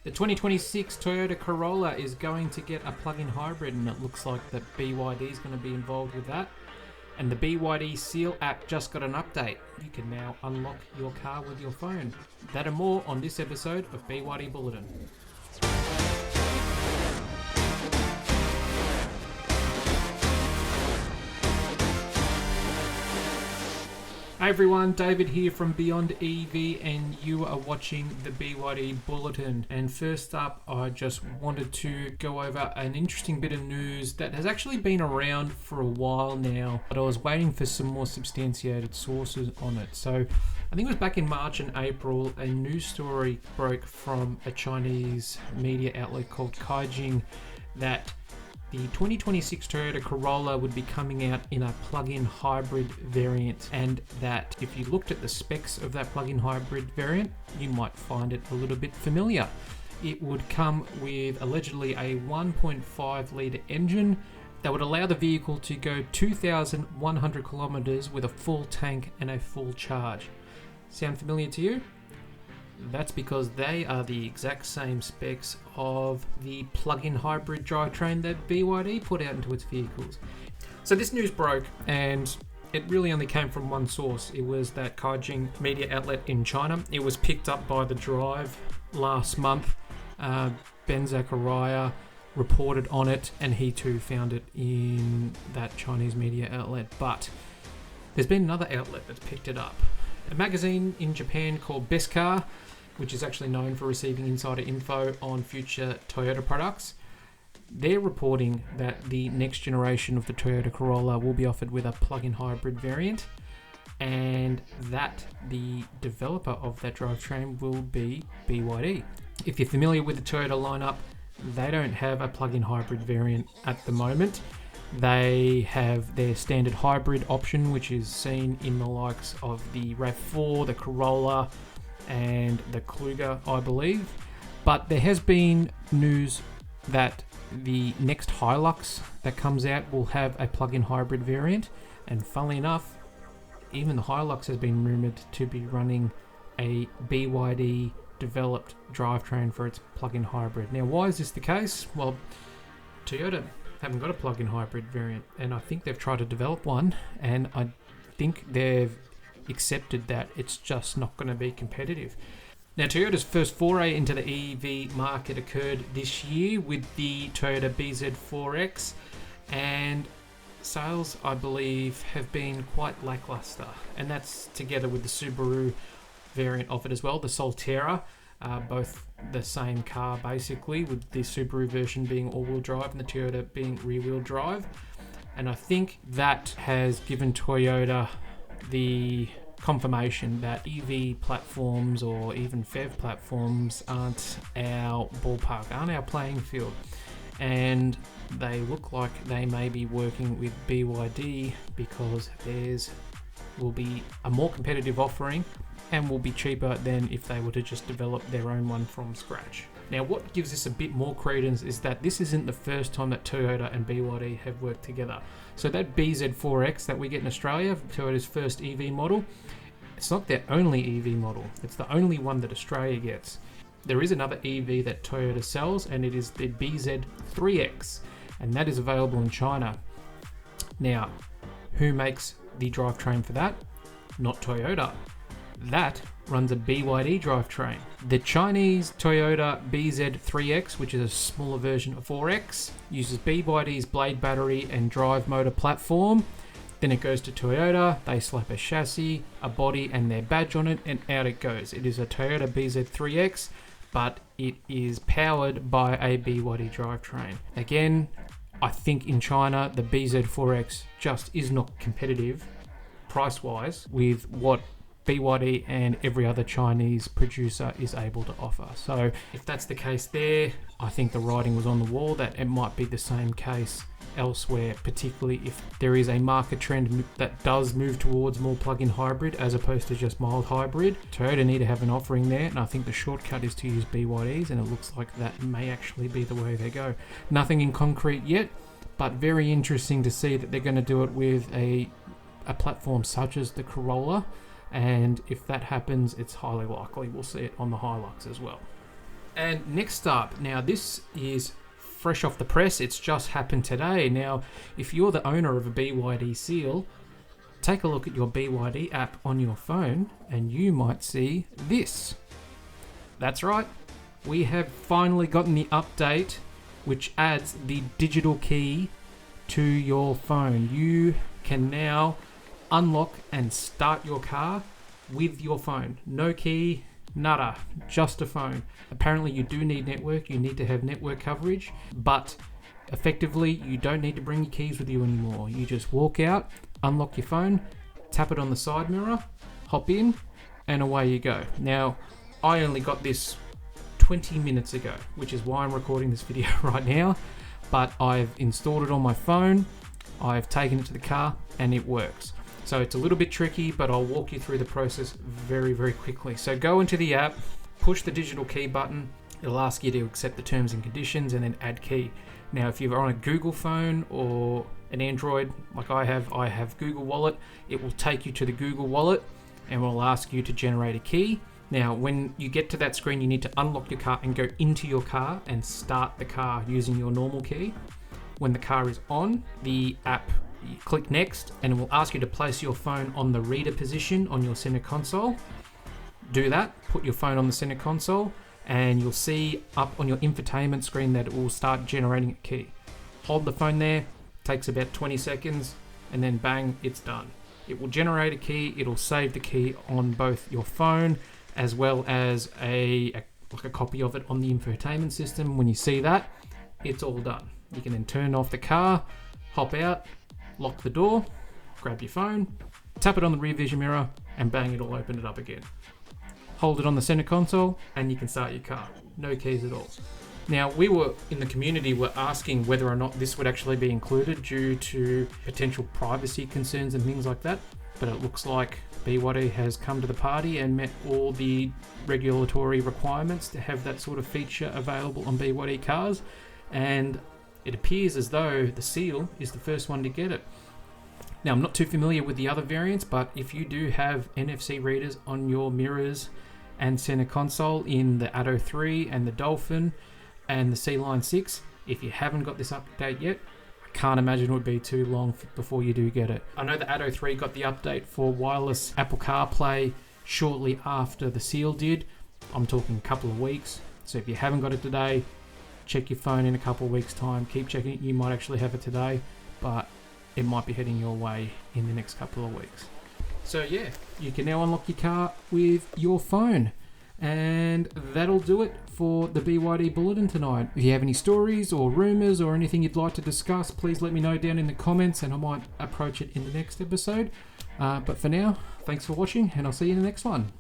The 2026 Toyota Corolla is going to get a plug-in hybrid, and it looks like that BYD is going to be involved with that. And the BYD Seal app just got an update. You can now unlock your car with your phone. That and more on this episode of BYD Bulletin. Hey everyone, David here from Beyond EV, and you are watching the BYD Bulletin. And first up, I just wanted to go over an interesting bit of news that has actually been around for a while now, but I was waiting for some more substantiated sources on it. So I think it was back in March and April, a news story broke from a Chinese media outlet called Caijing that the 2026 Toyota Corolla would be coming out in a plug-in hybrid variant, and that if you looked at the specs of that plug-in hybrid variant, you might find it a little bit familiar. It would come with allegedly a 1.5 litre engine that would allow the vehicle to go 2,100 kilometers with a full tank and a full charge. Sound familiar to you? That's because they are the exact same specs of the plug-in hybrid drivetrain that BYD put out into its vehicles. So this news broke, and it really only came from one source. It was that Caijing media outlet in China. It was picked up by The Drive last month. Ben Zachariah reported on it, and he too found it in that Chinese media outlet. But there's been another outlet that's picked it up. A magazine in Japan called Best Car, which is actually known for receiving insider info on future Toyota products. They're reporting that the next generation of the Toyota Corolla will be offered with a plug-in hybrid variant, and that the developer of that drivetrain will be BYD. If you're familiar with the Toyota lineup, they don't have a plug-in hybrid variant at the moment. They have their standard hybrid option, which is seen in the likes of the RAV4, the Corolla, and the Kluger, I believe. But there has been news that the next Hilux that comes out will have a plug-in hybrid variant, and funnily enough, even the Hilux has been rumoured to be running a BYD developed drivetrain for its plug-in hybrid. Now, why is this the case? Well, Toyota haven't got a plug-in hybrid variant, and I think they've tried to develop one, and I think they've accepted that it's just not going to be competitive. Now, Toyota's first foray into the EV market occurred this year with the Toyota BZ4X, and sales, I believe, have been quite lackluster, and that's together with the Subaru variant of it as well, the Solterra, both the same car basically, with the Subaru version being all-wheel drive and the Toyota being rear-wheel drive. And I think that has given Toyota the confirmation that EV platforms or even PHEV platforms aren't our ballpark, aren't our playing field. And they look like they may be working with BYD because theirs will be a more competitive offering and will be cheaper than if they were to just develop their own one from scratch. Now, what gives this a bit more credence is that this isn't the first time that Toyota and BYD have worked together. So that BZ4X that we get in Australia, Toyota's first EV model, it's not their only EV model. It's the only one that Australia gets. There is another EV that Toyota sells, and it is the BZ3X, and that is available in China. Now, who makes the drivetrain for that? Not Toyota. That runs a BYD drivetrain. The Chinese Toyota BZ3X, which is a smaller version of 4X, uses BYD's blade battery and drive motor platform. Then it goes to Toyota, they slap a chassis, a body and their badge on it, and out it goes. It is a Toyota BZ3X, but it is powered by a BYD drivetrain. Again, I think in China, the BZ4X just is not competitive price-wise with what BYD and every other Chinese producer is able to offer. So if that's the case there, I think the writing was on the wall that it might be the same case elsewhere, particularly if there is a market trend that does move towards more plug-in hybrid as opposed to just mild hybrid. Toyota need to have an offering there, and I think the shortcut is to use BYDs, and it looks like that may actually be the way they go. Nothing in concrete yet, but very interesting to see that they're going to do it with a platform such as the Corolla, and if that happens, it's highly likely we'll see it on the Hilux as well. And next up, now this is fresh off the press. It's just happened today. Now, if you're the owner of a BYD Seal, take a look at your BYD app on your phone and you might see this. That's right. We have finally gotten the update which adds the digital key to your phone. You can now unlock and start your car with your phone. No key, nada, just a phone. Apparently you do need network, you need to have network coverage, but effectively you don't need to bring your keys with you anymore. You just walk out, unlock your phone, tap it on the side mirror, hop in, and away you go. Now, I only got this 20 minutes ago, which is why I'm recording this video right now, but I've installed it on my phone, I've taken it to the car, and it works. So it's a little bit tricky, but I'll walk you through the process very, very quickly. So go into the app, push the digital key button, it'll ask you to accept the terms and conditions and then add key. Now, if you're on a Google phone or an Android, like I have Google Wallet, it will take you to the Google Wallet and will ask you to generate a key. Now, when you get to that screen, you need to unlock your car and go into your car and start the car using your normal key. When the car is on, the app, you click next and it will ask you to place your phone on the reader position on your center console. Do that, put your phone on the center console, and you'll see up on your infotainment screen that it will start generating a key. Hold the phone there, takes about 20 seconds, and then bang, it's done. It will generate a key, it'll save the key on both your phone as well as a copy of it on the infotainment system. When you see that, it's all done. You can then turn off the car, hop out, lock the door, grab your phone, tap it on the rear vision mirror, and bang, it'll open it up again. Hold it on the center console and you can start your car. No keys at all. Now, we were in the community were asking whether or not this would actually be included due to potential privacy concerns and things like that, but it looks like BYD has come to the party and met all the regulatory requirements to have that sort of feature available on BYD cars, and it appears as though the Seal is the first one to get it. Now, I'm not too familiar with the other variants, but if you do have NFC readers on your mirrors and center console in the Atto 3 and the Dolphin and the C-Line 6, if you haven't got this update yet, I can't imagine it would be too long before you do get it. I know the Atto 3 got the update for wireless Apple CarPlay shortly after the Seal did. I'm talking a couple of weeks. So if you haven't got it today, check your phone in a couple of weeks' time. Keep checking it. You might actually have it today, but it might be heading your way in the next couple of weeks. So yeah, you can now unlock your car with your phone. And that'll do it for the BYD Bulletin tonight. If you have any stories or rumours or anything you'd like to discuss, please let me know down in the comments and I might approach it in the next episode. But for now, thanks for watching and I'll see you in the next one.